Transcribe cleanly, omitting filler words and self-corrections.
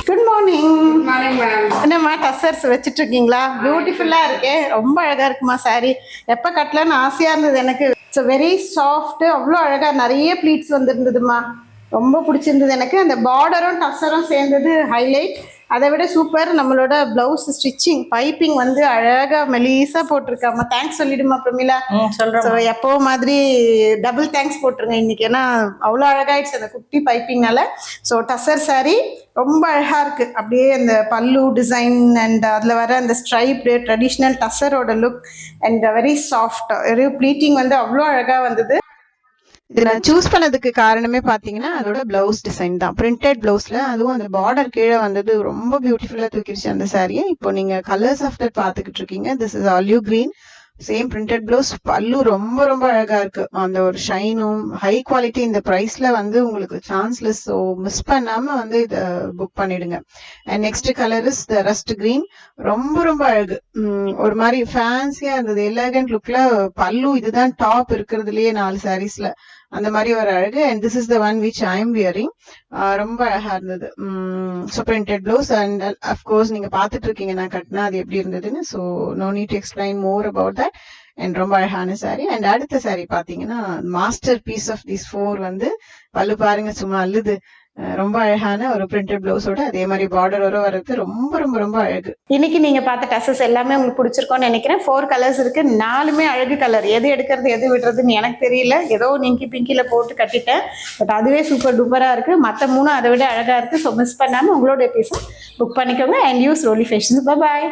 Good morning. Morning ma'am. என்னம்மா டசர்ஸ் வச்சுட்டு இருக்கீங்களா? பியூட்டிஃபுல்லாக இருக்கே, ரொம்ப அழகாக இருக்குமா சாரீ. எப்போ கட்டலான்னு ஆசையாக இருந்தது எனக்கு. ஸோ வெரி சாஃப்ட்டு, அவ்வளோ அழகாக நிறைய ப்ளீட்ஸ் வந்துருந்ததுமா. ரொம்ப பிடிச்சிருந்தது எனக்கு. அந்த பார்டரும் டசரும் சேர்ந்தது ஹைலைட். அதை விட சூப்பர் நம்மளோட ப்ளவுஸ் ஸ்டிச்சிங் பைப்பிங் வந்து அழகாக மெலீஸாக போட்டிருக்காம்மா. தேங்க்ஸ் சொல்லிடுமா பிரமிளா. சொல்கிறேன். ஸோ எப்போ மாதிரி டபுள் தேங்க்ஸ் போட்டுருங்க இன்னைக்கு, ஏன்னா அவ்வளோ அழகாயிடுச்சு அந்த குட்டி பைப்பிங்னால. ஸோ டசர் சாரீ ரொம்ப அழகாக இருக்குது. அப்படியே அந்த பல்லு டிசைன் அண்ட் அதில் வர அந்த ஸ்ட்ரைப்டு ட்ரெடிஷ்னல் டசரோட look and very soft. Very pleating வந்து அவ்வளோ அழகாக வந்தது. இது நான் சூஸ் பண்ணதுக்கு காரணமே பார்த்தீங்கன்னா அதோட பிளவுஸ் டிசைன் தான். பிரிண்டட் பிளவுஸ்ல அதுவும் அந்த பார்டர் கீழே வந்தது ரொம்ப பியூட்டிஃபுல்லாக தூக்கிடுச்சு அந்த சாரியை. இப்போ நீங்கள் கலர்ஸ் ஆஃப் தட் பார்த்துக்கிட்டு இருக்கீங்க. This is olive green, same printed blouse. பல்லு ரொம்ப ரொம்ப அழகா இருக்கு. அந்த ஒரு ஷைனும் ஹை குவாலிட்டி. இந்த ப்ரைஸ்ல வந்து உங்களுக்கு சான்ஸ்லெஸ். ஸோ மிஸ் பண்ணாம வந்து இதை புக் பண்ணிடுங்க. And next colour is the rust green. ரொம்ப ரொம்ப அழகு. ஒரு மாதிரி ஃபேன்சியா இருந்தது, எலகண்ட் லுக்ல. பல்லு இதுதான் டாப் இருக்கிறதுலயே 4 சாரீஸ்ல அந்த மாதிரி ஒரு அழகு. And this is the one which I am wearing. ரொம்ப அழகா இருந்தது. So printed blouse. And of course நீங்க பார்த்துட்டு இருக்கீங்க நான் கட்டினா அது எப்படி இருந்ததுன்னு. So no need to explain more about that. And ரொம்ப அழகான சாரி. அண்ட் அடுத்த சாரி பாத்தீங்கன்னா மாஸ்டர் பீஸ் ஆஃப் திஸ் 4 வந்து பல்லு பாருங்க சும்மா அல்லுது. ரொம்ப அழகான ஒரு பிரிண்டட் பிளவுஸோட அதே மாதிரி பார்டர் வர்றது ரொம்ப ரொம்ப ரொம்ப அழகு. இன்னைக்கு நீங்க பார்த்த டசஸ் எல்லாமே உங்களுக்கு பிடிச்சிருக்கோன்னு நினைக்கிறேன். 4 கலர்ஸ் இருக்கு, 4மே அழகு கலர். எது எடுக்கிறது எது விடுறதுன்னு எனக்கு தெரியல. ஏதோ நீங்கி பிங்கில போட்டு கட்டிட்டேன். பட் அதுவே சூப்பர் டூப்பரா இருக்கு. மற்ற 3 அதை விட அழகா இருக்கு. ஸோ மிஸ் பண்ணாம உங்களோட பீஸும் புக் பண்ணிக்கோங்க. And use Roli fashions. Bye.